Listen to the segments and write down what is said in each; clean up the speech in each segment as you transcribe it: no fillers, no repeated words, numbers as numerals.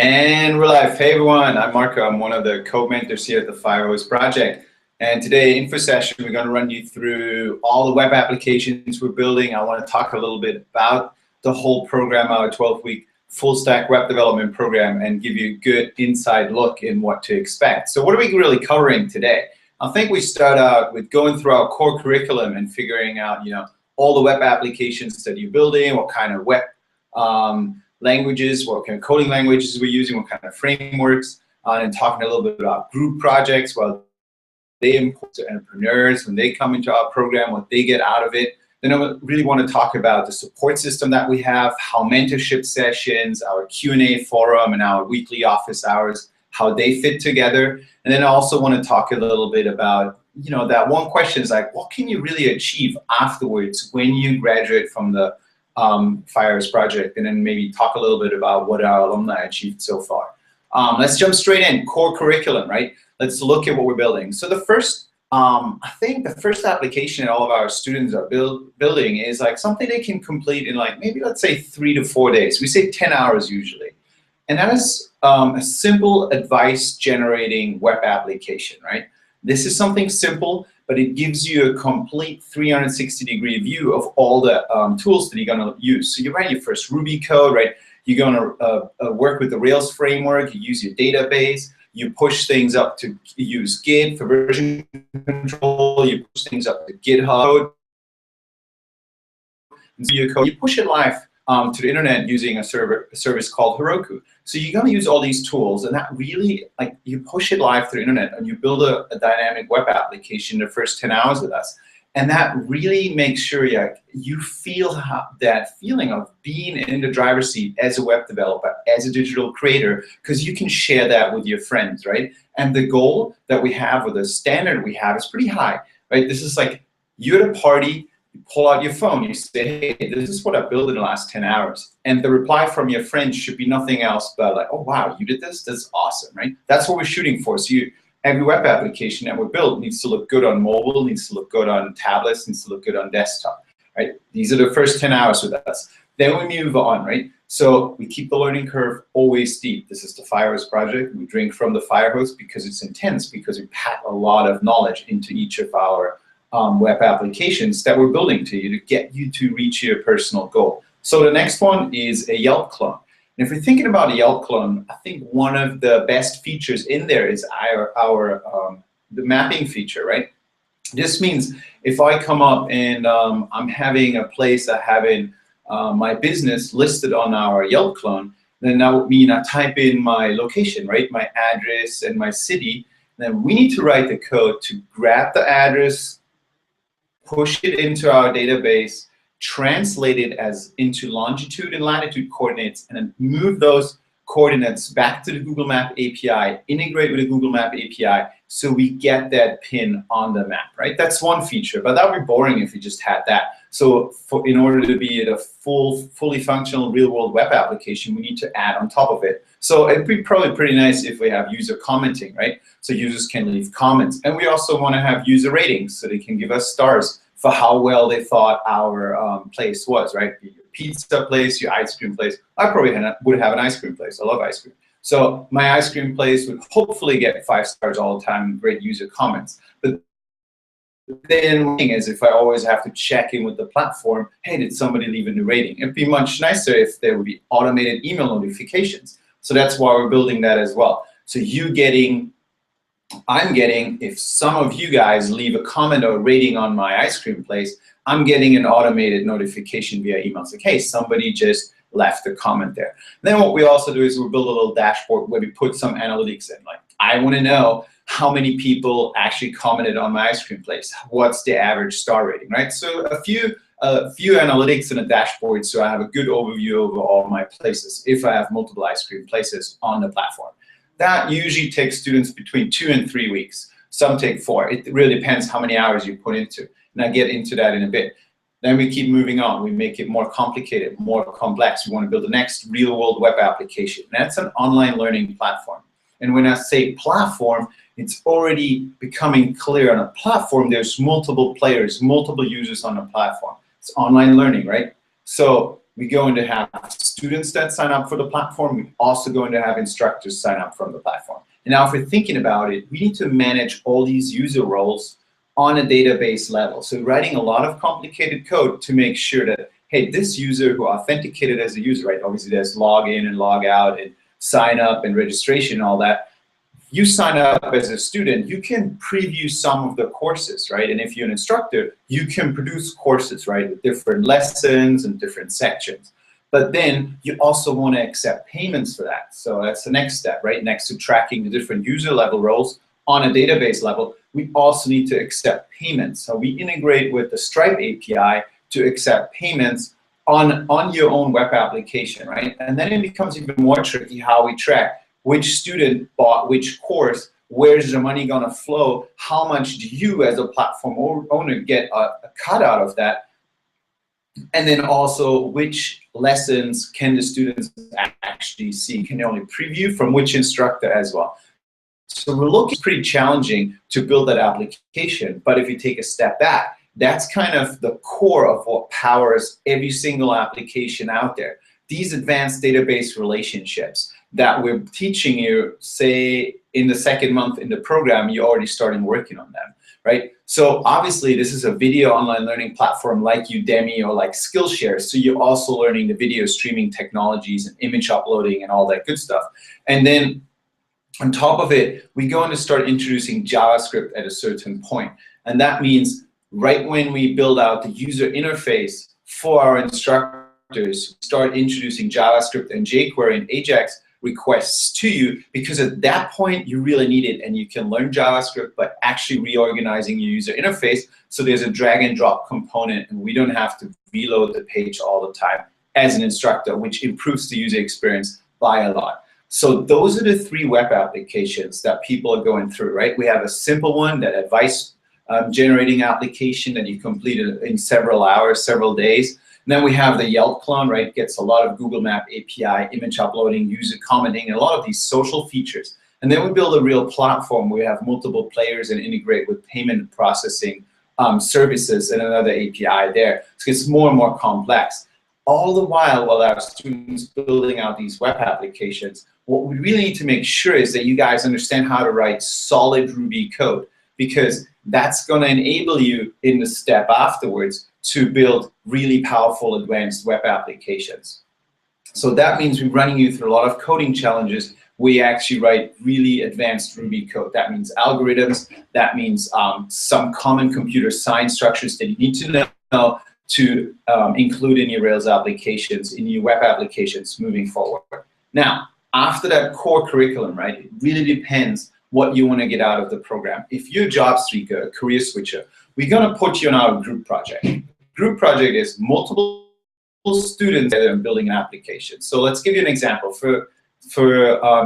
And we're live. Hey everyone, I'm Marco. I'm one of the co-mentors here at the FirehoseProject. And today, in for session, we're going to run you through all the web applications we're building. I want to talk a little bit about the whole program, our 12-week full stack web development program, and give you a good inside look in what to expect. So what are we really covering today? I think we start out with going through our core curriculum and figuring out, all the web applications that you're building, what kind of web languages, what kind of coding languages we're using, what kind of frameworks, and talking a little bit about group projects, what they import to entrepreneurs when they come into our program, what they get out of it. Then I really want to talk about the support system that we have, how mentorship sessions, our Q&A forum, and our weekly office hours, how they fit together. And then I also want to talk a little bit about, that one question is like, what can you really achieve afterwards when you graduate from the FirehoseProject, and then maybe talk a little bit about what our alumni achieved so far. Let's jump straight in, core curriculum, right? Let's look at what we're building. So the first, I think the first application that all of our students are building is like something they can complete in like maybe let's say 3 to 4 days. We say 10 hours usually. And that is a simple advice generating web application, right? This is something simple, but it gives you a complete 360-degree view of all the tools that you're going to use. So you write your first Ruby code, right? You're going to work with the Rails framework. You use your database. You push things up to use Git for version control. You push things up to GitHub. You push it live to the internet using a service called Heroku. So you're going to use all these tools, and that really, like, you push it live to the internet, and you build a dynamic web application the first 10 hours with us. And that really makes sure you feel that feeling of being in the driver's seat as a web developer, as a digital creator, because you can share that with your friends, right? And the goal that we have, or the standard we have, is pretty high, right? This is like, you're at a party, you pull out your phone, you say, hey, this is what I built in the last 10 hours. And the reply from your friend should be nothing else but like, oh, wow, you did this? That's awesome, right? That's what we're shooting for. So every web application that we build needs to look good on mobile, needs to look good on tablets, needs to look good on desktop, right? These are the first 10 hours with us. Then we move on, right? So we keep the learning curve always steep. This is the FirehoseProject. We drink from the fire hose because it's intense, because we pack a lot of knowledge into each of our web applications that we're building to you to get you to reach your personal goal. So the next one is a Yelp clone. And if you're thinking about a Yelp clone, I think one of the best features in there is the mapping feature, right? This means if I come up and I'm having a place I have in my business listed on our Yelp clone, then that would mean I type in my location, right? My address and my city. Then we need to write the code to grab the address, push it into our database, translate it into longitude and latitude coordinates, and then move those coordinates back to the Google Map API, integrate with the Google Map API, so we get that pin on the map, right? That's one feature, but that would be boring if you just had that. So in order to be a fully functional real-world web application, we need to add on top of it. So it'd be probably pretty nice if we have user commenting, right? So users can leave comments. And we also want to have user ratings, so they can give us stars for how well they thought our place was, right? Your pizza place, your ice cream place. I probably would have an ice cream place. I love ice cream. So my ice cream place would hopefully get 5 stars all the time, great user comments. But then the thing is, if I always have to check in with the platform, hey, did somebody leave a new rating? It'd be much nicer if there would be automated email notifications. So that's why we're building that as well. So I'm getting, if some of you guys leave a comment or a rating on my ice cream place, I'm getting an automated notification via email. It's like, hey, somebody just left a comment there. Then what we also do is we build a little dashboard where we put some analytics in. Like, I want to know how many people actually commented on my ice cream place. What's the average star rating, right? So a few analytics in a dashboard, so I have a good overview over all my places if I have multiple ice cream places on the platform. That usually takes students between 2 and 3 weeks. Some take 4. It really depends how many hours you put into. And I'll get into that in a bit. Then we keep moving on. We make it more complicated, more complex. We want to build the next real-world web application. And that's an online learning platform. And when I say platform, it's already becoming clear on a platform. There's multiple players, multiple users on the platform. It's online learning, right? So we're going to have students that sign up for the platform. We're also going to have instructors sign up from the platform. And now if we're thinking about it, we need to manage all these user roles on a database level. So writing a lot of complicated code to make sure that, hey, this user who authenticated as a user, right? Obviously there's log in and log out and sign up and registration and all that. You sign up as a student, you can preview some of the courses, right? And if you're an instructor, you can produce courses, right, with different lessons and different sections. But then you also want to accept payments for that. So that's the next step, right? Next to tracking the different user level roles on a database level, we also need to accept payments. So we integrate with the Stripe API to accept payments on your own web application, right? And then it becomes even more tricky how we track which student bought which course, where's the money gonna flow, how much do you as a platform owner get a cut out of that, and then also which lessons can the students actually see, can they only preview from which instructor as well. So we're looking pretty challenging to build that application, but if you take a step back, that's kind of the core of what powers every single application out there. These advanced database relationships that we're teaching you, say in the second month in the program, you're already starting working on them, right? So obviously this is a video online learning platform like Udemy or like Skillshare, so you're also learning the video streaming technologies and image uploading and all that good stuff. And then on top of it, we're going to start introducing JavaScript at a certain point. And that means right when we build out the user interface for our instructors, start introducing JavaScript and jQuery and Ajax requests to you, because at that point you really need it and you can learn JavaScript but actually reorganizing your user interface, so there's a drag and drop component and we don't have to reload the page all the time as an instructor, which improves the user experience by a lot. So those are the three web applications that people are going through, right? We have a simple one, that advice generating application that you completed in several hours, several days. And then we have the Yelp clone, right? Gets a lot of Google Map API, image uploading, user commenting, and a lot of these social features. And then we build a real platform where we have multiple players and integrate with payment processing services and another API there. So it's more and more complex. All the while our students building out these web applications, what we really need to make sure is that you guys understand how to write solid Ruby code, because that's going to enable you in the step afterwards to build really powerful advanced web applications. So that means we're running you through a lot of coding challenges. We actually write really advanced Ruby code. That means algorithms. That means some common computer science structures that you need to know to include in your Rails applications, in your web applications moving forward. Now, after that core curriculum, right, it really depends what you want to get out of the program. If you're a job seeker, a career switcher, we're going to put you on our group project. Group project is multiple students together and building an application. So let's give you an example. For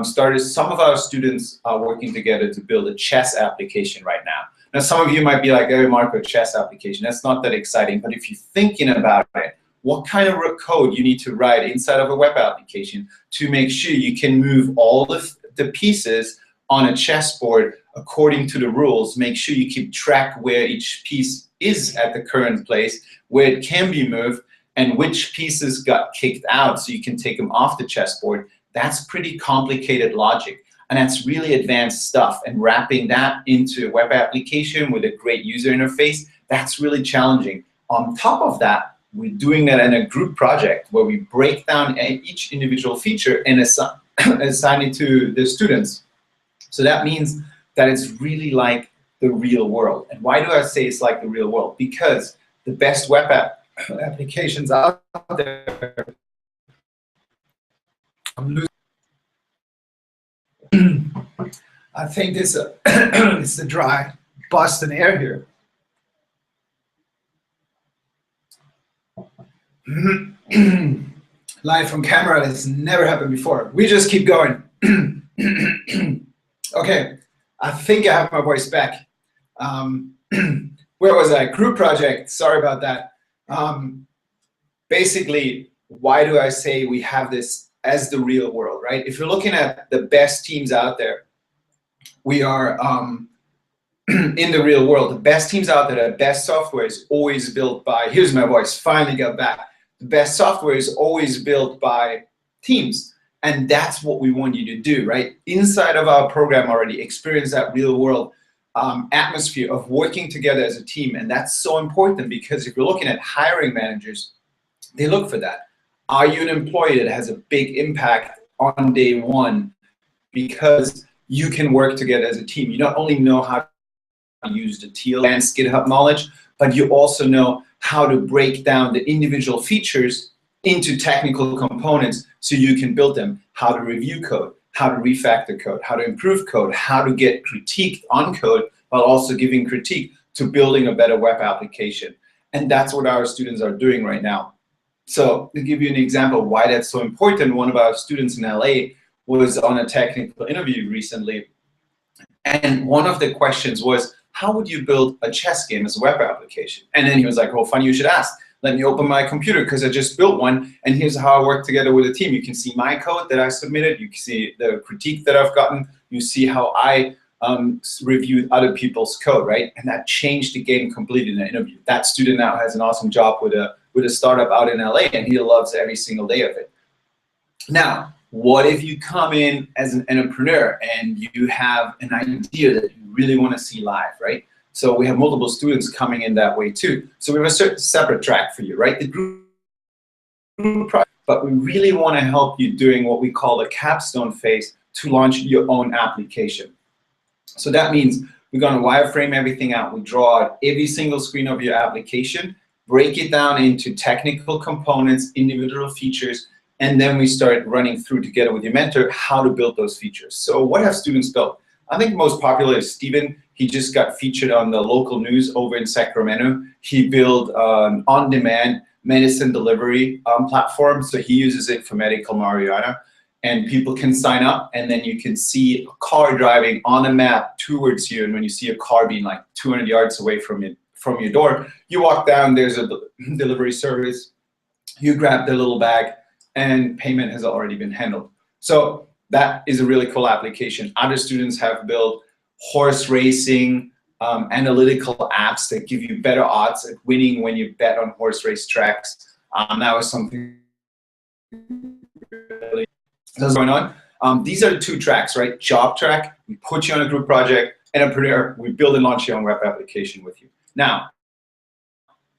starters, some of our students are working together to build a chess application right now. Now, some of you might be like, oh, Marco, chess application, that's not that exciting. But if you're thinking about it, what kind of code you need to write inside of a web application to make sure you can move all the pieces on a chessboard according to the rules, make sure you keep track where each piece is at the current place, where it can be moved, and which pieces got kicked out so you can take them off the chessboard. That's pretty complicated logic. And that's really advanced stuff. And wrapping that into a web application with a great user interface, that's really challenging. On top of that, we're doing that in a group project where we break down each individual feature and assign it to the students. So that means that it's really like the real world. And why do I say it's like the real world? Because the best web applications out there, I think this it's the dry Boston air here. Live from camera, that's never happened before. We just keep going. Okay, I think I have my voice back. Where was I? Group project, sorry about that. Basically, why do I say we have this as the real world, right? If you're looking at the best teams out there, we are in the real world. The best teams out there, the best software is always built by, here's my voice, finally got back. the best software is always built by teams. And that's what we want you to do, right? Inside of our program already, experience that real world atmosphere of working together as a team. And that's so important, because if you're looking at hiring managers, they look for that. Are you an employee that has a big impact on day one because you can work together as a team? You not only know how to use the advanced GitHub knowledge, but you also know how to break down the individual features into technical components so you can build them, how to review code, how to refactor code, how to improve code, how to get critiqued on code while also giving critique to building a better web application. And that's what our students are doing right now. So to give you an example of why that's so important, one of our students in LA was on a technical interview recently, and one of the questions was, how would you build a chess game as a web application? And then he was like, oh, funny you should ask. Let me open my computer because I just built one, and here's how I work together with a team. You can see my code that I submitted. You can see the critique that I've gotten. You see how I reviewed other people's code, right? And that changed the game completely in the interview. That student now has an awesome job with a startup out in LA, and he loves every single day of it. Now, what if you come in as an entrepreneur and you have an idea that you really want to see live, right? So we have multiple students coming in that way too. So we have a separate track for you, right? The group project, but we really want to help you doing what we call the capstone phase to launch your own application. So that means we're going to wireframe everything out. We draw out every single screen of your application, break it down into technical components, individual features, and then we start running through together with your mentor how to build those features. So what have students built? I think most popular is Steven. He just got featured on the local news over in Sacramento. He built an on-demand medicine delivery platform. So he uses it for medical marijuana. And people can sign up, and then you can see a car driving on a map towards you. And when you see a car being like 200 yards away from your door, you walk down, there's a delivery service. You grab the little bag, and payment has already been handled. So that is a really cool application. Other students have built horse racing, analytical apps that give you better odds at winning when you bet on horse race tracks. That was something really that's going on. These are the two tracks, right? Job track, we put you on a group project. Entrepreneur, we build and launch your own web application with you. Now,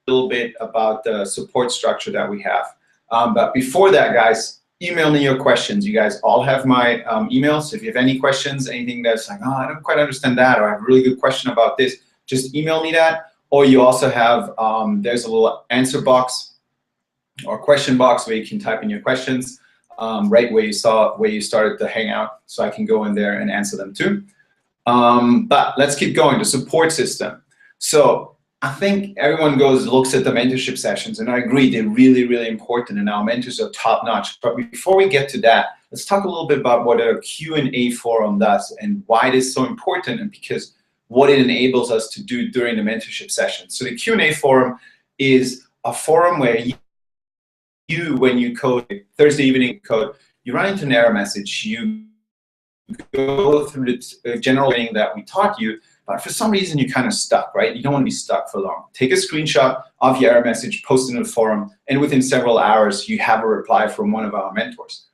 a little bit about the support structure that we have. But before that, guys, email me your questions. You guys all have my emails. If you have any questions, anything that's like, oh, I don't quite understand that, or I have a really good question about this, just email me that. Or you also have, there's a little answer box or question box where you can type in your questions right where you started the Hangout, so I can go in there and answer them too. But let's keep going, the support system. So I think everyone looks at the mentorship sessions, and I agree, they're really, really important, and our mentors are top-notch. But before we get to that, let's talk a little bit about what a Q&A forum does and why it is so important, and because what it enables us to do during the mentorship session. So the Q&A forum is a forum where when you code, Thursday evening code, you run into an error message, you go through the general training that we taught you, but for some reason you're kind of stuck, right? You don't want to be stuck for long. Take a screenshot of your error message, post it in the forum, and within several hours you have a reply from one of our mentors.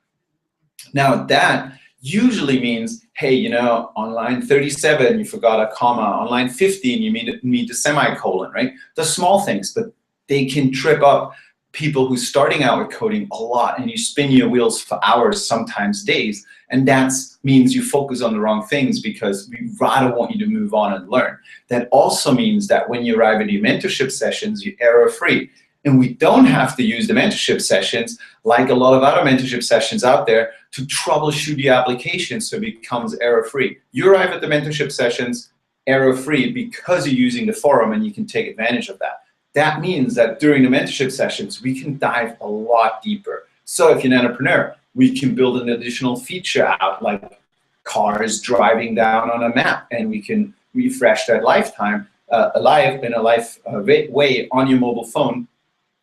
Now that usually means, hey, you know, on line 37 you forgot a comma, on line 15 you need a semicolon, right? The small things, but they can trip up people who's starting out with coding a lot, and you spin your wheels for hours, sometimes days, and that means you focus on the wrong things because we rather want you to move on and learn. That also means that when you arrive at your mentorship sessions, you're error-free. And we don't have to use the mentorship sessions like a lot of other mentorship sessions out there to troubleshoot your application so it becomes error-free. You arrive at the mentorship sessions error-free because you're using the forum, and you can take advantage of that. That means that during the mentorship sessions, we can dive a lot deeper. So if you're an entrepreneur, we can build an additional feature out, like cars driving down on a map, and we can refresh that lifetime in a live way on your mobile phone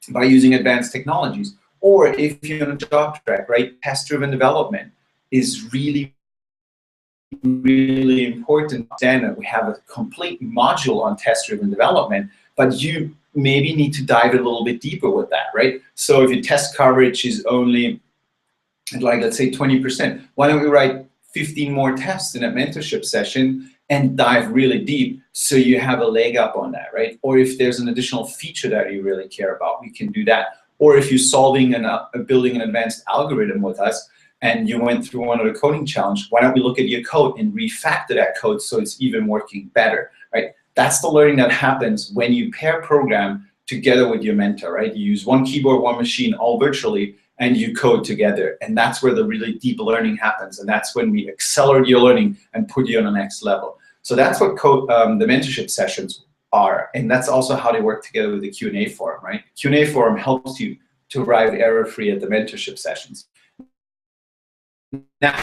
by using advanced technologies. Or if you're on a job track, right, test-driven development is really, really important. Then we have a complete module on test-driven development, but you maybe need to dive a little bit deeper with that, right? So if your test coverage is only like, let's say 20%, why don't we write 15 more tests in a mentorship session and dive really deep so you have a leg up on that, right? Or if there's an additional feature that you really care about, we can do that. Or if you're solving building an advanced algorithm with us and you went through one of the coding challenge, why don't we look at your code and refactor that code so it's even working better, right? That's the learning that happens when you pair program together with your mentor, right? You use one keyboard, one machine, all virtually, and you code together. And that's where the really deep learning happens. And that's when we accelerate your learning and put you on the next level. So that's what the mentorship sessions are. And that's also how they work together with the Q&A forum, right? Q&A forum helps you to arrive error-free at the mentorship sessions. Now,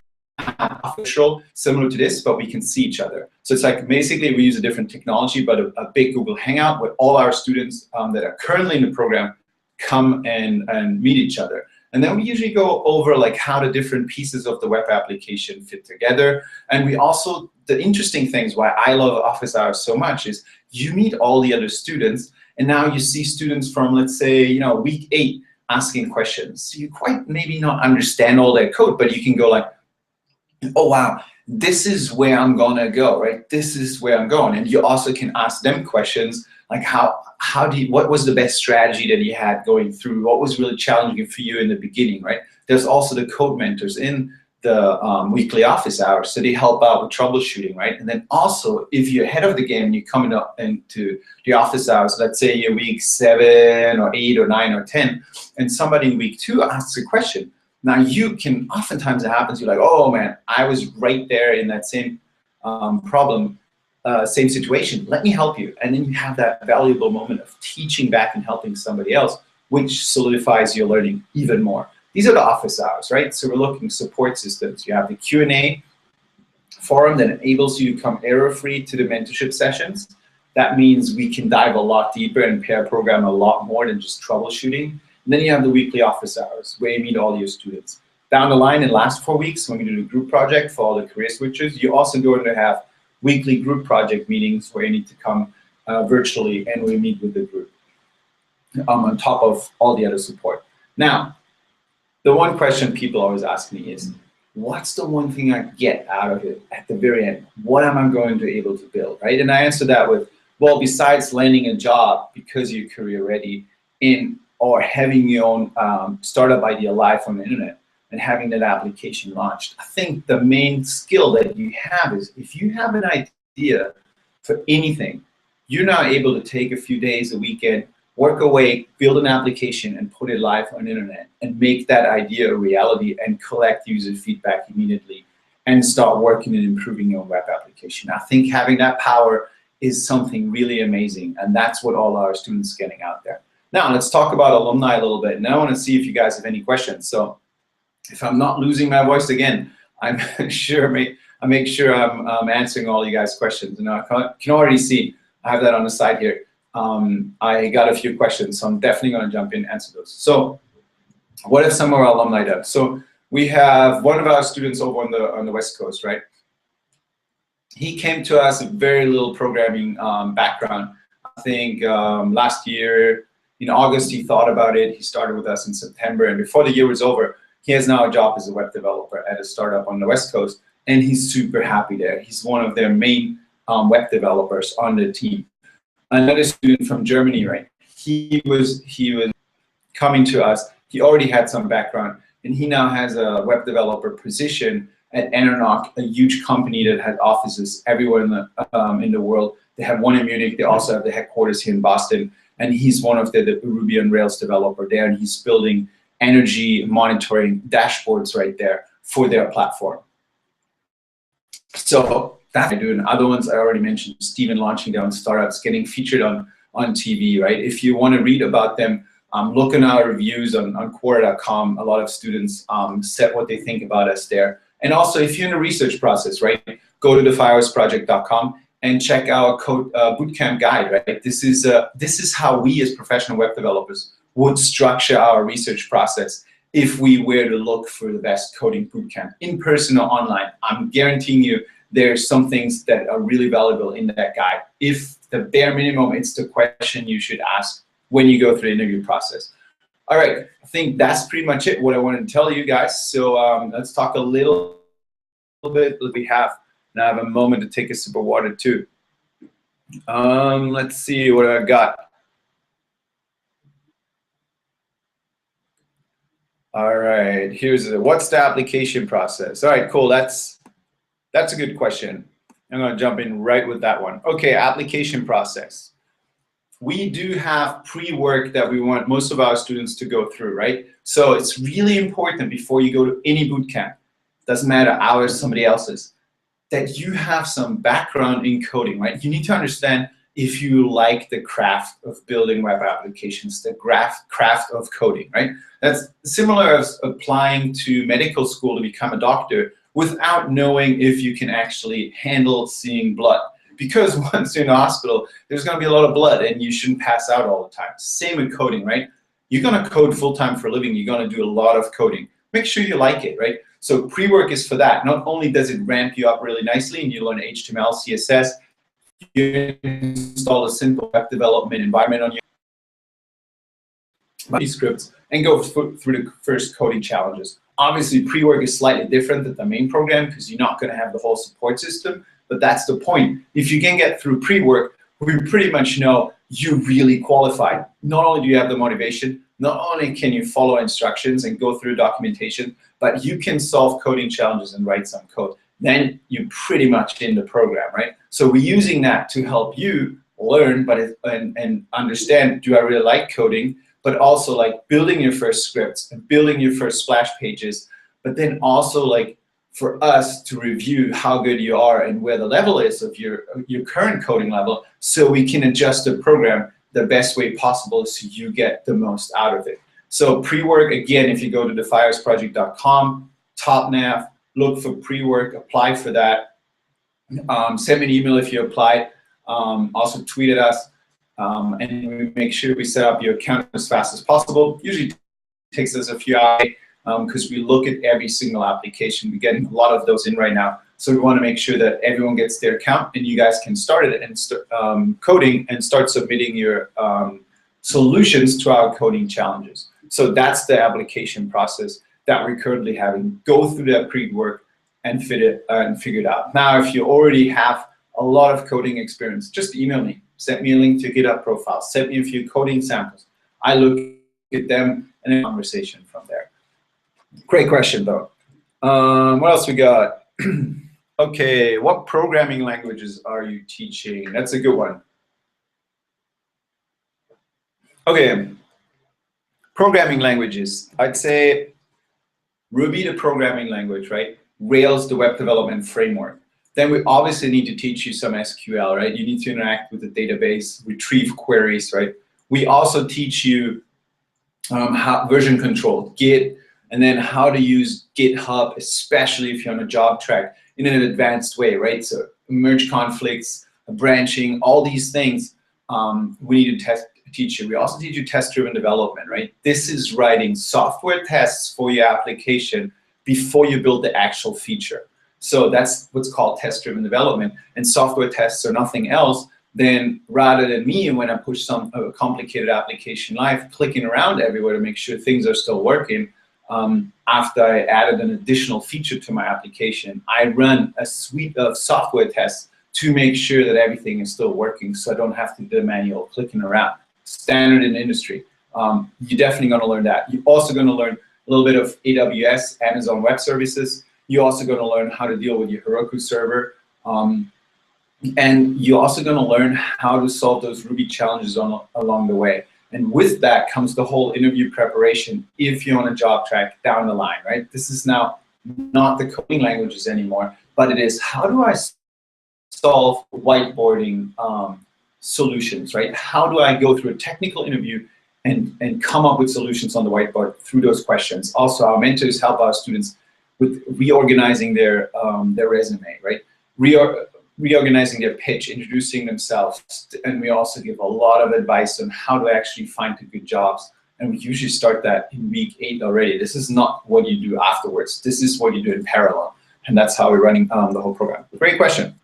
official, similar to this, but we can see each other. So it's like basically we use a different technology, but a big Google Hangout where all our students that are currently in the program come and meet each other. And then we usually go over like how the different pieces of the web application fit together. And we also, the interesting things why I love office hours so much is you meet all the other students, and now you see students from, let's say, week 8 asking questions. So you quite maybe not understand all their code, but you can go like, oh wow, this is where I'm gonna go, right? This is where I'm going. And you also can ask them questions like what was the best strategy that you had going through? What was really challenging for you in the beginning, right? There's also the code mentors in the weekly office hours, so they help out with troubleshooting, right? And then also, if you're ahead of the game and you're coming up into the office hours, let's say you're week 7 or 8 or 9 or 10, and somebody in week 2 asks a question. Now you can, oftentimes it happens, you're like, oh man, I was right there in that same problem, same situation, let me help you. And then you have that valuable moment of teaching back and helping somebody else, which solidifies your learning even more. These are the office hours, right? So we're looking support systems. You have the Q&A forum that enables you to come error-free to the mentorship sessions. That means we can dive a lot deeper and pair program a lot more than just troubleshooting. And then you have the weekly office hours where you meet all your students. Down the line in the last 4 weeks, when we do the group project for all the career switchers, you're also going to have weekly group project meetings where you need to come virtually and we meet with the group on top of all the other support. Now, the one question people always ask me is, what's the one thing I get out of it at the very end? What am I going to be able to build, right? And I answer that with, well, besides landing a job because you're career ready or having your own startup idea live on the internet and having that application launched, I think the main skill that you have is if you have an idea for anything, you're now able to take a few days, a weekend, work away, build an application, and put it live on the internet and make that idea a reality and collect user feedback immediately and start working and improving your web application. I think having that power is something really amazing, and that's what all our students are getting out there. Now, let's talk about alumni a little bit. Now I want to see if you guys have any questions. So if I'm not losing my voice again, I make sure I'm answering all you guys' questions. And I can already see, I have that on the side here. I got a few questions, so I'm definitely going to jump in and answer those. So what have some of our alumni done? So we have one of our students over on the West Coast, right? He came to us with very little programming background. I think last year in August he thought about it. He started with us in September, and before the year was over, he has now a job as a web developer at a startup on the West Coast, and he's super happy there. He's one of their main web developers on the team. Another student from Germany, right? He was coming to us. He already had some background, and he now has a web developer position at Enernoc, a huge company that has offices everywhere in the world. They have one in Munich. They also have the headquarters here in Boston, and he's one of the Ruby on Rails developer there, and he's building energy monitoring dashboards right there for their platform. So that's what I do. And other ones I already mentioned, Steven launching their own startups, getting featured on TV, right? If you want to read about them, look in our reviews on Quora.com. A lot of students said what they think about us there. And also, if you're in the research process, right, go to theFirehoseProject.com and check our code bootcamp guide, right? This is how we as professional web developers would structure our research process if we were to look for the best coding bootcamp, in person or online. I'm guaranteeing you there's some things that are really valuable in that guide. If the bare minimum, it's the question you should ask when you go through the interview process. All right, I think that's pretty much it, what I wanted to tell you guys. So let's talk a little bit. We have now have a moment to take a sip of water too. Let's see what I got. All right, here's what's the application process? All right, cool. That's a good question. I'm gonna jump in right with that one. Okay, application process. We do have pre-work that we want most of our students to go through, right? So it's really important before you go to any boot camp, doesn't matter ours, somebody else's, that you have some background in coding, right? You need to understand if you like the craft of building web applications, the craft of coding, right? That's similar as applying to medical school to become a doctor without knowing if you can actually handle seeing blood. Because once you're in the hospital, there's gonna be a lot of blood and you shouldn't pass out all the time. Same with coding, right? You're gonna code full-time for a living, you're gonna do a lot of coding. Make sure you like it, right? So pre-work is for that. Not only does it ramp you up really nicely and you learn HTML, CSS, you install a simple web development environment on your scripts and go through the first coding challenges. Obviously, pre-work is slightly different than the main program because you're not gonna have the whole support system, but that's the point. If you can get through pre-work, we pretty much know you really qualified. Not only do you have the motivation, not only can you follow instructions and go through documentation, but you can solve coding challenges and write some code. Then you're pretty much in the program, right? So we're using that to help you learn and understand, do I really like coding, but also like building your first scripts and building your first splash pages, but then also like for us to review how good you are and where the level is of your current coding level so we can adjust the program the best way possible so you get the most out of it. So pre-work, again, if you go to theFirehoseProject.com, top nav, look for pre-work, apply for that. Send me an email if you applied. Also tweet at us, and we make sure we set up your account as fast as possible. Usually takes us a few hours because we look at every single application. We're getting a lot of those in right now. So we want to make sure that everyone gets their account and you guys can start it and start coding and start submitting your solutions to our coding challenges. So that's the application process that we're currently having. Go through that pre-work and figure it out. Now, if you already have a lot of coding experience, just email me. Send me a link to GitHub profile. Send me a few coding samples. I look at them and a conversation from there. Great question, though. What else we got? Okay, what programming languages are you teaching? That's a good one. Okay, programming languages. I'd say Ruby, the programming language, right? Rails, the web development framework. Then we obviously need to teach you some SQL, right? You need to interact with the database, retrieve queries, right? We also teach you how version control, Git, and then how to use GitHub, especially if you're on a job track, in an advanced way, right? So merge conflicts, branching, all these things we need to teach you. We also teach you test-driven development, right? This is writing software tests for your application before you build the actual feature. So that's what's called test-driven development. And software tests are nothing else than, rather than me, when I push some complicated application live, clicking around everywhere to make sure things are still working, after I added an additional feature to my application, I run a suite of software tests to make sure that everything is still working so I don't have to do manual clicking around. Standard in the industry. You're definitely going to learn that. You're also going to learn a little bit of AWS, Amazon Web Services. You're also going to learn how to deal with your Heroku server. And you're also going to learn how to solve those Ruby challenges along the way. And with that comes the whole interview preparation if you're on a job track down the line, right? This is now not the coding languages anymore, but it is how do I solve whiteboarding solutions, right? How do I go through a technical interview and come up with solutions on the whiteboard through those questions? Also, our mentors help our students with reorganizing their resume, right? Reorganizing their pitch, introducing themselves, and we also give a lot of advice on how to actually find the good jobs. And we usually start that in week 8 already. This is not what you do afterwards. This is what you do in parallel. And that's how we're running the whole program. Great question.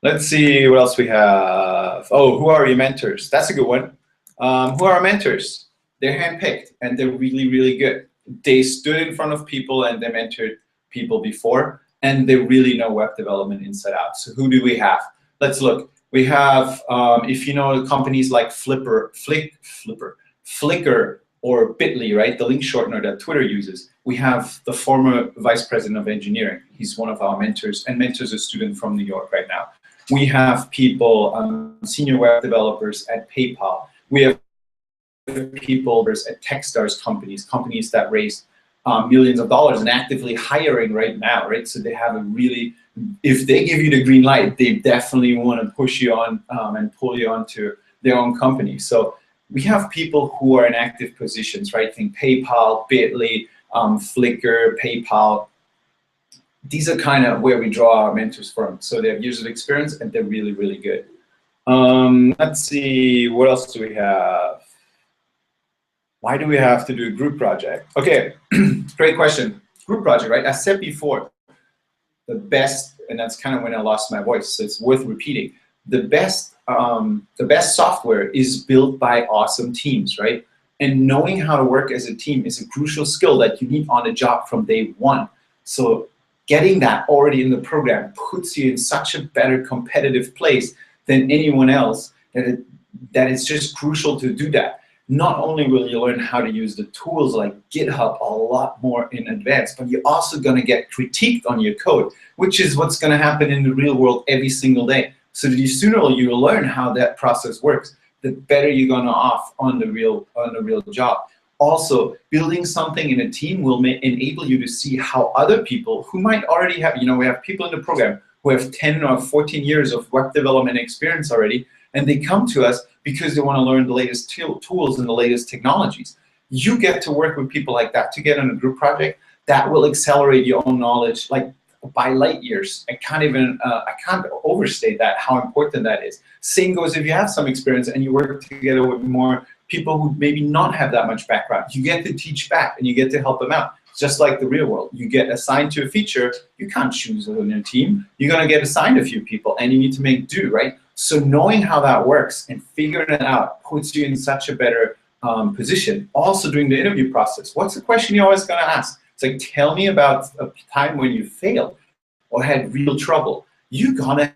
Let's see what else we have. Oh, who are your mentors? That's a good one. Who are our mentors? They're handpicked and they're really, really good. They stood in front of people and they mentored people before, and they really know web development inside out. So who do we have? Let's look. We have, if you know companies like Flickr or Bitly, right? The link shortener that Twitter uses. We have the former vice president of engineering. He's one of our mentors and mentors a student from New York right now. We have people, senior web developers at PayPal. We have people at Techstars companies that raise millions of dollars and actively hiring right now, right? So they have a really, if they give you the green light, they definitely want to push you on and pull you onto their own company. So we have people who are in active positions, right? Think PayPal, Bitly, Flickr, PayPal. These are kind of where we draw our mentors from. So they have years of experience and they're really, really good. Let's see, what else do we have? Why do we have to do a group project? Okay, great question. Group project, right? I said before, the best, and that's kind of when I lost my voice, so it's worth repeating. The best software is built by awesome teams, right? And knowing how to work as a team is a crucial skill that you need on the job from day one. So getting that already in the program puts you in such a better competitive place than anyone else that it's just crucial to do that. Not only will you learn how to use the tools like GitHub a lot more in advance, but you're also going to get critiqued on your code, which is what's going to happen in the real world every single day. So the sooner you learn how that process works, the better you're going to off on the real job. Also, building something in a team will enable you to see how other people who might already have, we have people in the program who have 10 or 14 years of web development experience already, and they come to us because they want to learn the latest tools and the latest technologies. You get to work with people like that to get on a group project that will accelerate your own knowledge like by light years. I can't overstate that, how important that is. Same goes if you have some experience and you work together with more people who maybe not have that much background. You get to teach back and you get to help them out. Just like the real world, you get assigned to a feature, you can't choose on your team. You're going to get assigned a few people and you need to make do, right? So knowing how that works and figuring it out puts you in such a better position. Also during the interview process, what's the question you're always going to ask? It's like, tell me about a time when you failed or had real trouble. You're going to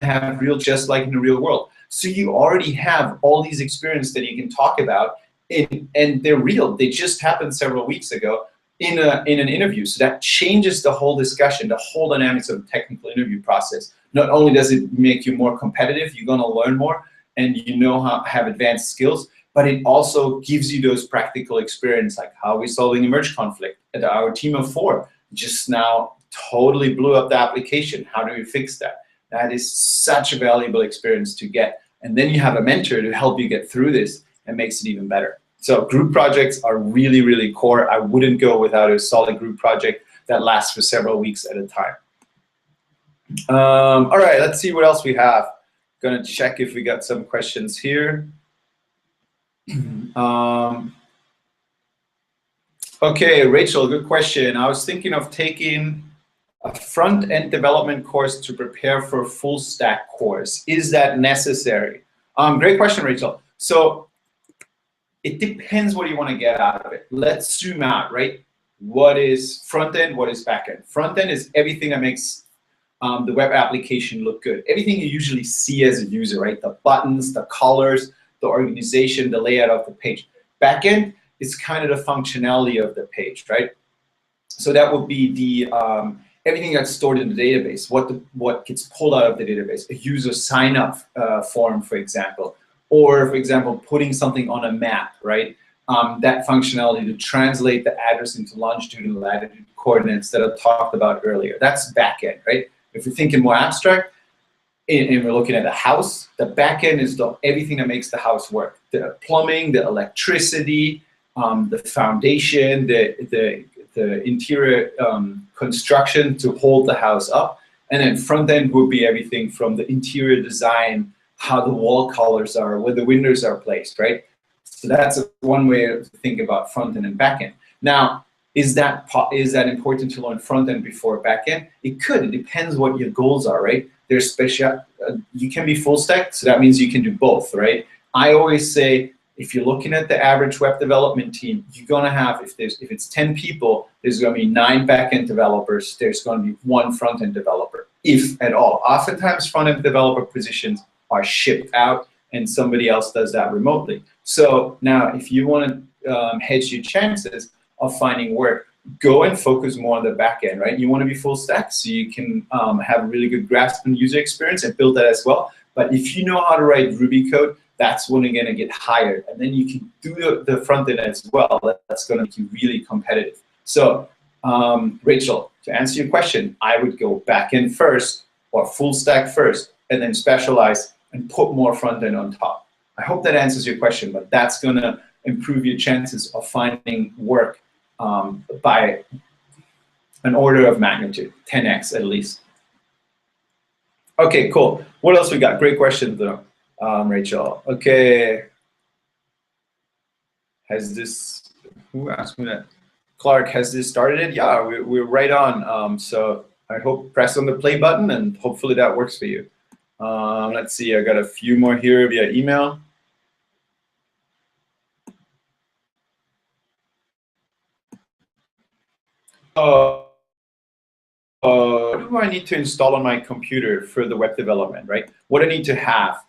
have real, just like in the real world. So you already have all these experiences that you can talk about, and they're real. They just happened several weeks ago in an interview. So that changes the whole discussion, the whole dynamics of the technical interview process. Not only does it make you more competitive, you're going to learn more, and you know how to have advanced skills, but it also gives you those practical experience, like how are we solving a merge conflict. And our team of 4 just now totally blew up the application. How do we fix that? That is such a valuable experience to get. And then you have a mentor to help you get through this and makes it even better. So group projects are really, really core. I wouldn't go without a solid group project that lasts for several weeks at a time. All right, let's see what else we have. Gonna check if we got some questions here. Okay, Rachel, good question. I was thinking of taking a front-end development course to prepare for a full stack course. Is that necessary? Great question, Rachel. So it depends what you want to get out of it. Let's zoom out, right? What is front-end, what is back-end? Front-end is everything that makes the web application look good. Everything you usually see as a user, right? The buttons, the colors, the organization, the layout of the page. Back-end is kind of the functionality of the page, right? So that would be the everything that's stored in the database, what gets pulled out of the database, a user sign-up form, for example, or, for example, putting something on a map, right? That functionality to translate the address into longitude and latitude coordinates that I talked about earlier. That's back-end, right? If we're thinking more abstract, and we're looking at a house, the back-end is everything that makes the house work. The plumbing, the electricity, the foundation, the interior construction to hold the house up. And then front end would be everything from the interior design, how the wall colors are, where the windows are placed, right? So that's one way to think about front end and back end. Now, is that important to learn front end before back end? It could. It depends what your goals are, right? There's you can be full stack, so that means you can do both, right? I always say, if you're looking at the average web development team, you're gonna have, if it's 10 people, there's gonna be 9 backend developers, there's gonna be 1 front-end developer, if at all. Oftentimes front-end developer positions are shipped out and somebody else does that remotely. So now if you wanna hedge your chances of finding work, go and focus more on the back end, right? You want to be full stack so you can have a really good grasp on user experience and build that as well. But if you know how to write Ruby code, that's when you're going to get hired. And then you can do the front end as well. That's going to make you really competitive. So Rachel, to answer your question, I would go back end first or full stack first and then specialize and put more front end on top. I hope that answers your question, but that's going to improve your chances of finding work by an order of magnitude, 10x at least. Okay, cool. What else we got? Great question, though, Rachel. Okay. Has this, who asked me that? Clark, has this started it? Yeah, we're right on. So I hope press on the play button and hopefully that works for you. Let's see, I got a few more here via email. What do I need to install on my computer for the web development, right? What I need to have.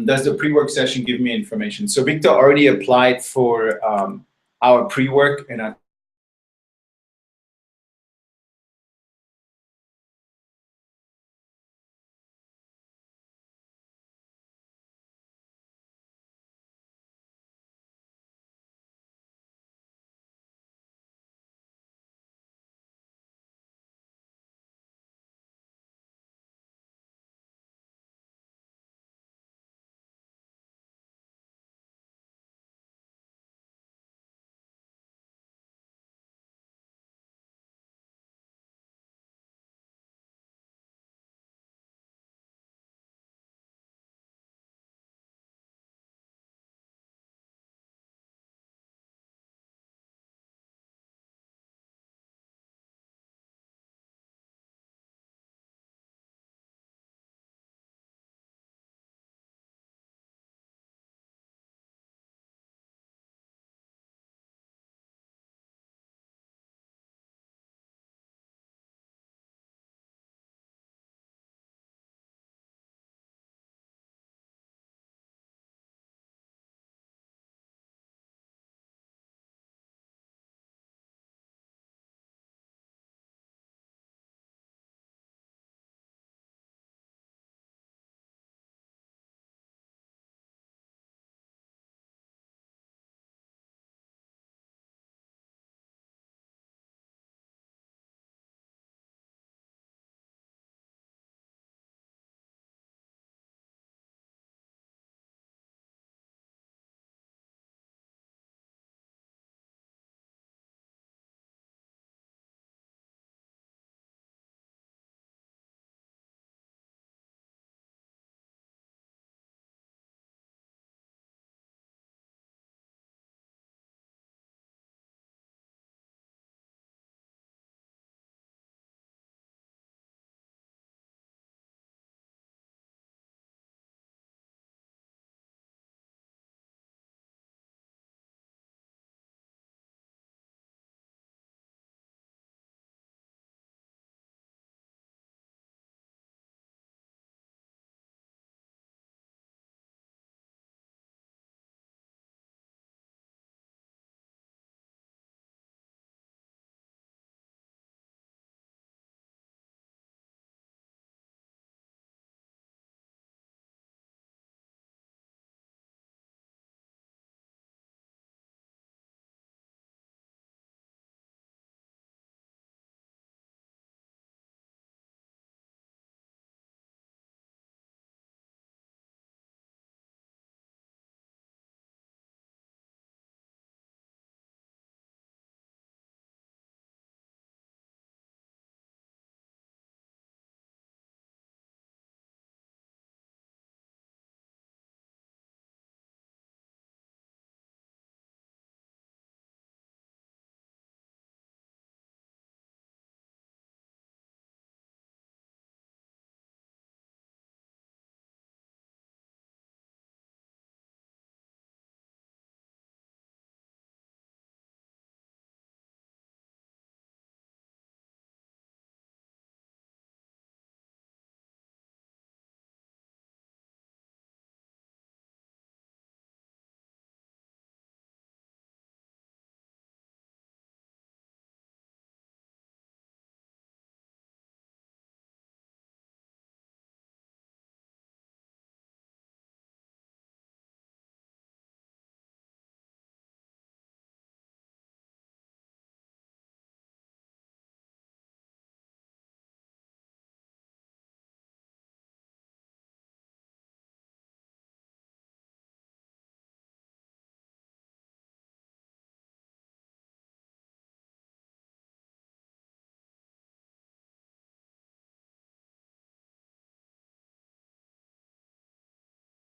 Does the pre-work session give me information? So Victor already applied for our pre-work, and I